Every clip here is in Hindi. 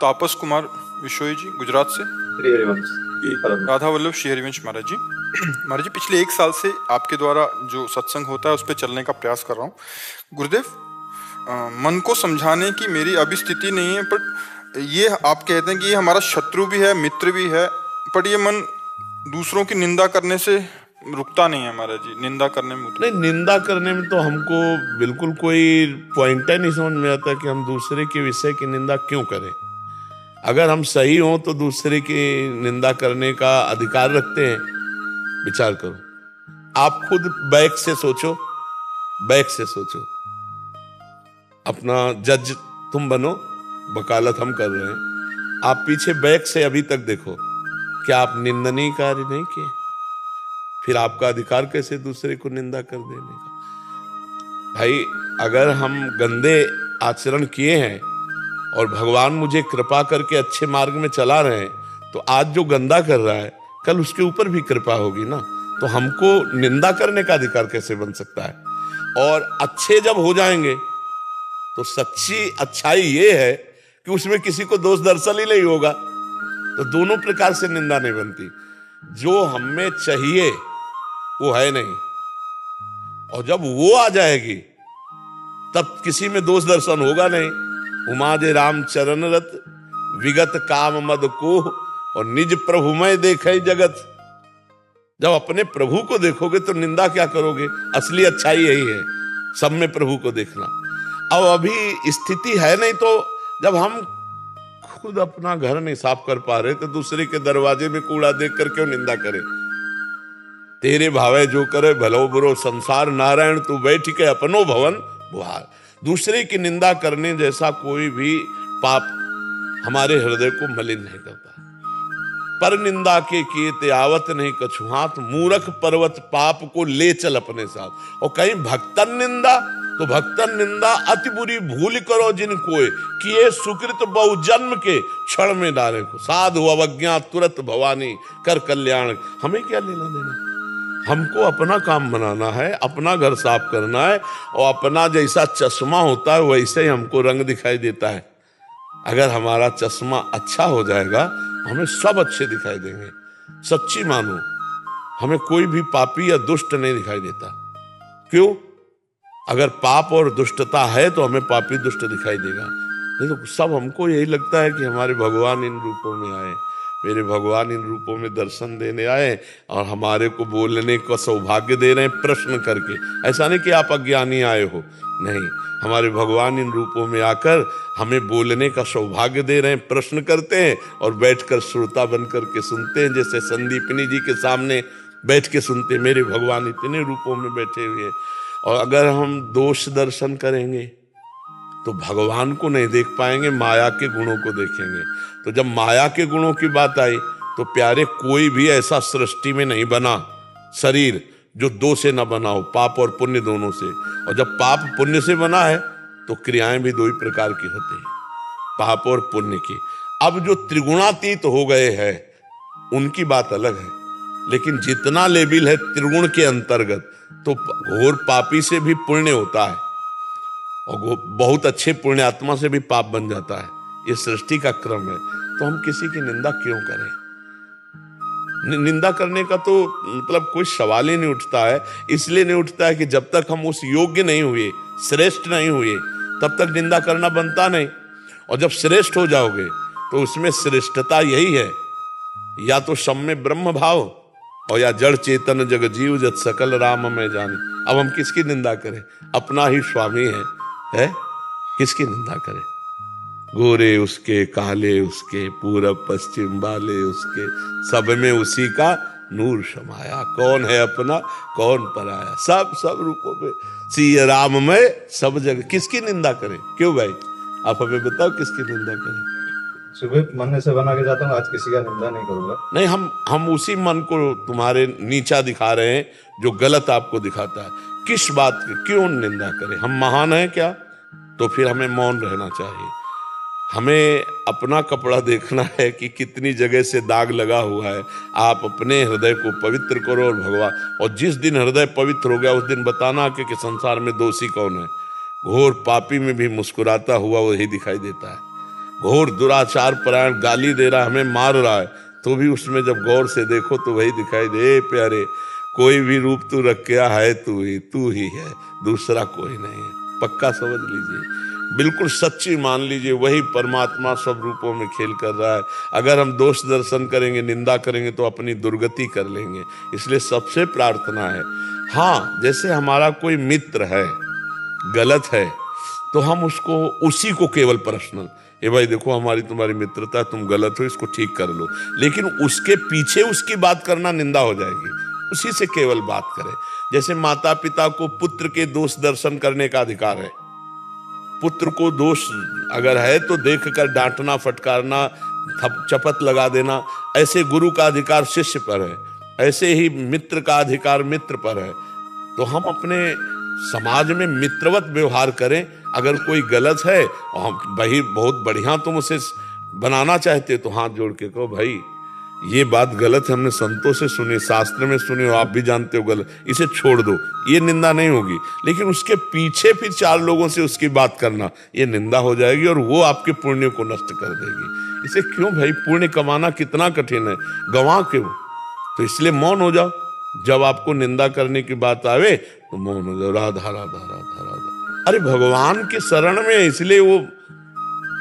तापस कुमार विशोई जी, गुजरात से। श्री हरिवंश जी, परम राधा वल्लभ श्री हरिवंश महाराज जी। महाराज जी, पिछले 1 साल से आपके द्वारा जो सत्संग होता है उस पर चलने का प्रयास कर रहा हूँ। गुरुदेव, मन को समझाने की मेरी अभी स्थिति नहीं है, पर ये आप कहते हैं कि ये हमारा शत्रु भी है, मित्र भी है, पर ये मन दूसरों की निंदा करने से रुकता नहीं है महाराज जी। निंदा करने में नहीं, निंदा करने में तो हमको बिल्कुल कोई पॉइंट ही नहीं समझ में आता कि हम दूसरे के विषय की निंदा क्यों करें। अगर हम सही हों तो दूसरे की निंदा करने का अधिकार रखते हैं। विचार करो, आप खुद बैक से सोचो, बैक से सोचो, अपना जज तुम बनो, वकालत हम कर रहे हैं। आप पीछे बैक से अभी तक देखो, क्या आप निंदनीय कार्य नहीं किए? फिर आपका अधिकार कैसे दूसरे को निंदा कर देने का? भाई, अगर हम गंदे आचरण किए हैं और भगवान मुझे कृपा करके अच्छे मार्ग में चला रहे हैं, तो आज जो गंदा कर रहा है कल उसके ऊपर भी कृपा होगी ना। तो हमको निंदा करने का अधिकार कैसे बन सकता है? और अच्छे जब हो जाएंगे तो सच्ची अच्छाई ये है कि उसमें किसी को दोष दरअसल ही नहीं होगा, तो दोनों प्रकार से निंदा नहीं बनती। जो हमें चाहिए वो है नहीं, और जब वो आ जाएगी तब किसी में दोष दर्शन होगा नहीं। उमा जे राम चरण रत विगत काम मद को, और निज प्रभु में देखे जगत। जब अपने प्रभु को देखोगे तो निंदा क्या करोगे? असली अच्छाई यही है, सब में प्रभु को देखना। अब अभी स्थिति है नहीं, तो जब हम खुद अपना घर नहीं साफ कर पा रहे तो दूसरे के दरवाजे में कूड़ा देख कर क्यों निंदा करें? तेरे भावे जो करे भलो बुरो संसार, नारायण तू बैठ के अपनो भवन बुहार। दूसरे की निंदा करने जैसा कोई भी पाप हमारे हृदय को मलिन नहीं करता। पर निंदा के किए ते आवत नहीं कछु हाथ, मूर्ख पर्वत पाप को ले चल अपने साथ। और कहीं भक्तन निंदा, तो भक्तन निंदा अति बुरी भूल करो जिन कोय, किए सुकृत बहु जन्म के क्षण में डाले को। साधु अवज्ञा तुरंत भवानी कर कल्याण। हमें क्या लेना देना? हमको अपना काम बनाना है, अपना घर साफ करना है, और अपना जैसा चश्मा होता है वैसे ही हमको रंग दिखाई देता है। अगर हमारा चश्मा अच्छा हो जाएगा हमें सब अच्छे दिखाई देंगे। सच्ची मानो, हमें कोई भी पापी या दुष्ट नहीं दिखाई देता। क्यों? अगर पाप और दुष्टता है तो हमें पापी दुष्ट दिखाई देगा। नहीं तो सब हमको यही लगता है कि हमारे भगवान इन रूपों में आए, मेरे भगवान इन रूपों में दर्शन देने आए और हमारे को बोलने का सौभाग्य दे रहे हैं प्रश्न करके। ऐसा नहीं कि आप अज्ञानी आए हो, नहीं, हमारे भगवान इन रूपों में आकर हमें बोलने का सौभाग्य दे रहे हैं, प्रश्न करते हैं और बैठकर श्रोता बन करके सुनते हैं। जैसे संदीपनी जी के सामने बैठ के सुनते, मेरे भगवान इतने रूपों में बैठे हुए हैं। और अगर हम दोष दर्शन करेंगे तो भगवान को नहीं देख पाएंगे, माया के गुणों को देखेंगे। तो जब माया के गुणों की बात आई तो प्यारे, कोई भी ऐसा सृष्टि में नहीं बना शरीर जो दो से न बना हो, पाप और पुण्य दोनों से। और जब पाप पुण्य से बना है तो क्रियाएं भी दो ही प्रकार की होती हैं, पाप और पुण्य की। अब जो त्रिगुणातीत हो गए हैं उनकी बात अलग है, लेकिन जितना लेवल है त्रिगुण के अंतर्गत, तो घोर पापी से भी पुण्य होता है और बहुत अच्छे पुण्यात्मा से भी पाप बन जाता है। ये सृष्टि का क्रम है। तो हम किसी की निंदा क्यों करें? निंदा करने का तो मतलब कोई सवाल ही नहीं उठता है। इसलिए नहीं उठता है कि जब तक हम उस योग्य नहीं हुए, श्रेष्ठ नहीं हुए, तब तक निंदा करना बनता नहीं। और जब श्रेष्ठ हो जाओगे तो उसमें श्रेष्ठता यही है, या तो सम्य ब्रह्म भाव और या जड़ चेतन जग जीव जत सकल राम में जाने। अब हम किसकी निंदा करें? अपना ही स्वामी है? किसकी निंदा करें? गोरे उसके, काले उसके, पूरब पश्चिम वाले उसके, सब में उसी का नूर समाया। कौन है अपना, कौन पराया, सब रूपों में सिया राम में सब जगह। किसकी निंदा करें? क्यों भाई, आप हमें बताओ किसकी निंदा करें? सुबह मन से बना के जाता हूँ, आज किसी का निंदा नहीं करूंगा। नहीं, हम उसी मन को तुम्हारे नीचा दिखा रहे हैं जो गलत आपको दिखाता है। किस बात की क्यों निंदा करें? हम महान हैं क्या? तो फिर हमें मौन रहना चाहिए। हमें अपना कपड़ा देखना है कि कितनी जगह से दाग लगा हुआ है। आप अपने हृदय को पवित्र करो और भगवान, और जिस दिन हृदय पवित्र हो गया उस दिन बताना कि संसार में दोषी कौन है। घोर पापी में भी मुस्कुराता हुआ वही दिखाई देता है। घोर दुराचार परायण, गाली दे रहा, हमें मार रहा है, तो भी उसमें जब गौर से देखो तो वही दिखाई दे, प्यारे कोई भी रूप तू रख के है, तू ही है, दूसरा कोई नहीं है। पक्का समझ लीजिए, बिल्कुल सच्ची मान लीजिए, वही परमात्मा सब रूपों में खेल कर रहा है। अगर हम दोष दर्शन करेंगे, निंदा करेंगे तो अपनी दुर्गति कर लेंगे। इसलिए सबसे प्रार्थना है, हाँ, जैसे हमारा कोई मित्र है, गलत है, तो हम उसको, उसी को केवल पर्सनल, ये भाई देखो हमारी तुम्हारी मित्रता, तुम गलत हो, इसको ठीक कर लो, लेकिन उसके पीछे उसकी बात करना निंदा हो जाएगी। उसी से केवल बात करें। जैसे माता पिता को पुत्र के दोष दर्शन करने का अधिकार है, पुत्र को दोष अगर है तो देखकर डांटना, फटकारना, चपत लगा देना, ऐसे गुरु का अधिकार शिष्य पर है, ऐसे ही मित्र का अधिकार मित्र पर है। तो हम अपने समाज में मित्रवत व्यवहार करें। अगर कोई गलत है और हम भाई बहुत बढ़िया तुम उसे बनाना चाहते तो हाथ जोड़ के कहो, भाई ये बात गलत है, हमने संतों से सुनी, शास्त्र में सुनी हो, आप भी जानते हो गलत, इसे छोड़ दो, ये निंदा नहीं होगी। लेकिन उसके पीछे फिर 4 लोगों से उसकी बात करना, ये निंदा हो जाएगी और वो आपके पुण्य को नष्ट कर देगी। इसे क्यों भाई, पुण्य कमाना कितना कठिन है, गंवा क्यों? तो इसलिए मौन हो जाओ। जब आपको निंदा करने की बात आवे तो मौन हो जाओ, राधा राधा राधा राधा। अरे भगवान की शरण में, इसलिए वो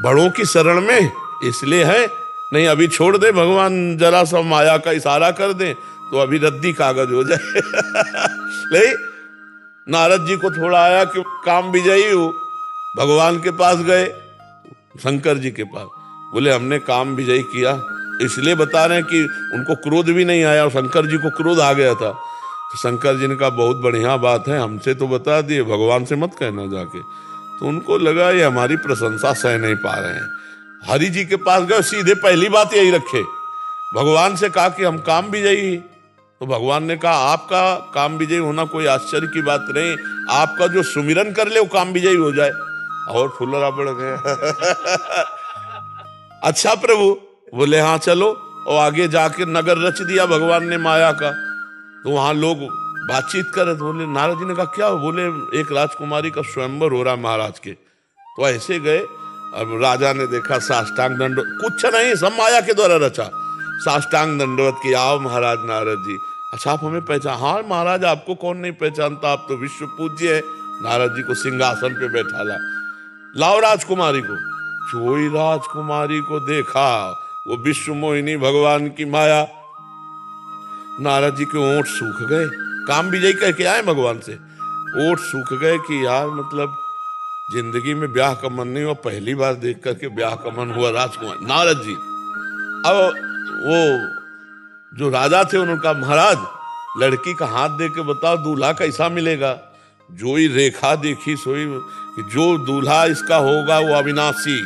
बड़ों की शरण में इसलिए है, नहीं अभी छोड़ दे, भगवान जरा सा माया का इशारा कर दे तो अभी रद्दी कागज हो जाए। नहीं, नारद जी को थोड़ा आया कि काम विजयी हो, भगवान के पास गए, शंकर जी के पास, बोले हमने काम विजयी किया। इसलिए बता रहे हैं कि उनको क्रोध भी नहीं आया, और शंकर जी को क्रोध आ गया था। तो शंकर जी ने कहा बहुत बढ़िया बात है, हमसे तो बता दिए, भगवान से मत कहना जाके। तो उनको लगा ये हमारी प्रशंसा सह नहीं पा रहे हैं। हरि जी के पास गए, सीधे पहली बात यही रखे, भगवान से कहा कि हम काम विजयी। तो भगवान ने कहा आपका काम विजयी होना कोई आश्चर्य की बात नहीं, आपका जो सुमिरन कर ले वो काम विजयी हो जाए। और फुलरा बढ़ गया। अच्छा प्रभु, बोले हाँ चलो। और आगे जाके नगर रच दिया भगवान ने माया का। तो वहां लोग बातचीत कर रहे, तो बोले, नारद जी ने कहा क्या? बोले एक राजकुमारी का स्वयंवर हो रहा महाराज के। तो ऐसे गए, अब राजा ने देखा, साष्टांग दंडवत, कुछ नहीं, सब माया के द्वारा रचा, साष्टांग दंडवत किया, आओ महाराज नारद जी। अच्छा आप हमें पहचान? हाँ महाराज, आपको कौन नहीं पहचानता, आप तो विश्व पूज्य है। नारद जी को सिंहासन पे बैठा ला, लाओ राजकुमारी को। चोई राजकुमारी को देखा, वो विश्व मोहिनी भगवान की माया। नारद जी के ओंठ सूख गए, काम विजयी कह के आए भगवान से, ओंठ सूख गए कि यार मतलब जिंदगी में ब्याह का मन नहीं हुआ, पहली बार देख करके ब्याह का मन हुआ राजकुमार नारद जी। अब वो जो राजा थे उन्होंने कहा महाराज लड़की का हाथ दे के बताओ दूल्हा कैसा मिलेगा। जो ही रेखा देखी सोई कि जो दूल्हा इसका होगा वो अविनाशी,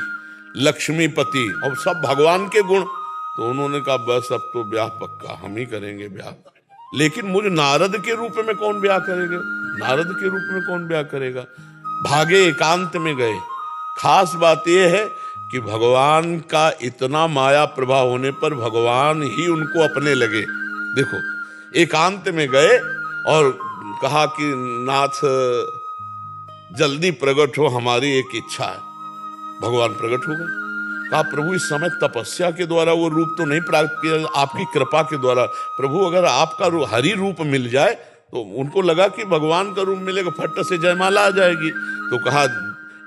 लक्ष्मीपति और सब भगवान के गुण। तो उन्होंने कहा बस अब तो ब्याह पक्का, हम ही करेंगे ब्याह। लेकिन मुझे नारद के रूप में कौन ब्याह करेगा? नारद के रूप में कौन ब्याह करेगा? भागे एकांत में गए। खास बात यह है कि भगवान का इतना माया प्रभाव होने पर भगवान ही उनको अपने लगे। देखो एकांत में गए और कहा कि नाथ जल्दी प्रकट हो, हमारी एक इच्छा है। भगवान प्रकट हो गए। कहा प्रभु इस समय तपस्या के द्वारा वो रूप तो नहीं प्राप्त किया, आपकी कृपा के द्वारा। प्रभु अगर आपका हरि रूप मिल जाए, तो उनको लगा कि भगवान का रूप मिलेगा, फट से जयमाला आ जाएगी। तो कहा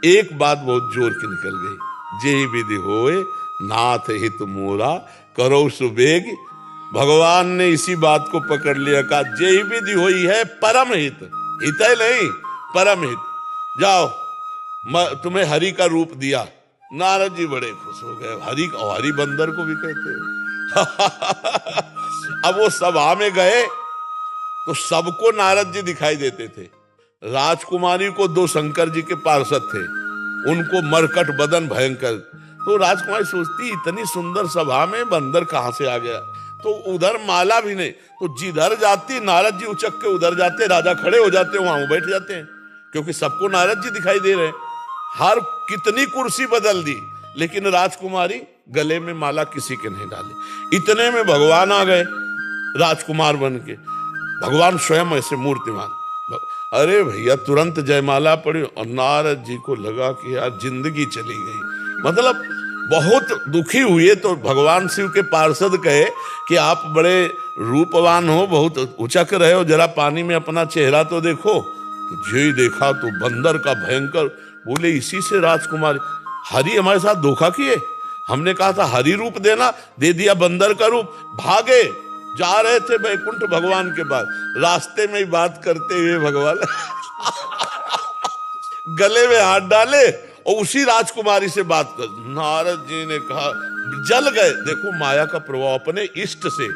एक बात बहुत जोर की निकल गई, जे विधि होए नाथ हित मोरा करो सुबेग। भगवान ने इसी बात को पकड़ लिया, कहा जे विधि हुई है परम हित, हित है नहीं परम हित, जाओ तुम्हें हरि का रूप दिया। नारद जी बड़े खुश हो गए, हरि और हरि बंदर को भी कहते हैं। अब वो सभा में गए तो सबको नारद जी दिखाई देते थे। राजकुमारी को 2 शंकर जी के पार्षद थे, उनको मरकट बदन भयंकर। तो राजकुमारी सोचती इतनी सुंदर सभा में बंदर कहां से आ गया। तो उधर माला भी नहीं, तो जिधर जाती नारद जी उचक के उधर जाते, राजा खड़े हो जाते, वहां वो बैठ जाते हैं, क्योंकि सबको नारद जी दिखाई दे रहे हैं। हर कितनी कुर्सी बदल दी, लेकिन राजकुमारी गले में माला किसी के नहीं डाली। इतने में भगवान आ गए राजकुमार बन के, भगवान स्वयं ऐसे मूर्तिमान। अरे भैया तुरंत जयमाला पड़ी और नारद जी को लगा कि यार जिंदगी चली गई। मतलब बहुत दुखी हुए तो भगवान शिव के पार्षद कहे कि आप बड़े रूपवान हो, बहुत उचक रहे हो, जरा पानी में अपना चेहरा तो देखो। तो जो ही देखा तो बंदर का भयंकर, बोले इसी से राजकुमारी हरि हमारे साथ धोखा किए, हमने कहा था हरि रूप देना, दे दिया बंदर का रूप। भागे, जा रहे थे वैकुंठ भगवान के पास, रास्ते में ही बात करते हुए भगवान गले में हाथ डाले और उसी राजकुमारी से बात कर। नारद जी ने कहा, जल गए। देखो माया का प्रभाव, अपने इष्ट से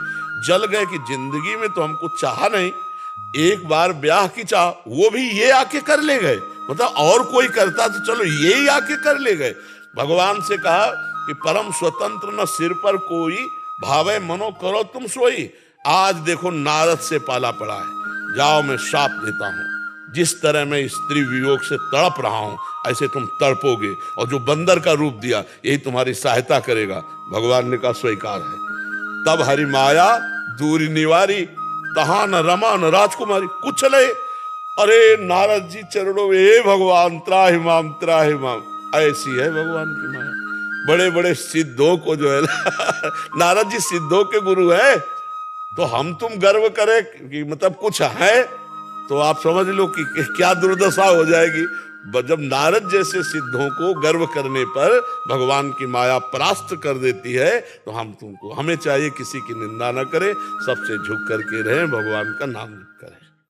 जल गए कि जिंदगी में तो हमको चाहा नहीं, एक बार ब्याह की चाह, वो भी ये आके कर ले गए। मतलब और कोई करता तो चलो, ये ही आके कर ले गए। भगवान से कहा कि परम स्वतंत्र न सिर पर कोई, भावे मनो करो तुम सोई। आज देखो नारद से पाला पड़ा है, जाओ मैं श्राप देता हूं, जिस तरह मैं स्त्री वियोग से तड़प रहा हूं ऐसे तुम तड़पोगे, और जो बंदर का रूप दिया यही तुम्हारी सहायता करेगा। भगवान ने कहा स्वीकार है। तब हरि माया दूरी निवारी, तहा न रमा न राजकुमारी, कुछ नहीं। अरे नारद जी चरणों में, हे भगवान त्राहि माम त्राहि माम। ऐसी है भगवान की माया। बड़े बड़े सिद्धों को जो है नारद जी सिद्धों के गुरु है, तो हम तुम गर्व करें कि मतलब कुछ है, तो आप समझ लो कि क्या दुर्दशा हो जाएगी। जब नारद जैसे सिद्धों को गर्व करने पर भगवान की माया परास्त कर देती है, तो हमें चाहिए किसी की निंदा न करें, सबसे झुक करके रहें, भगवान का नाम करें।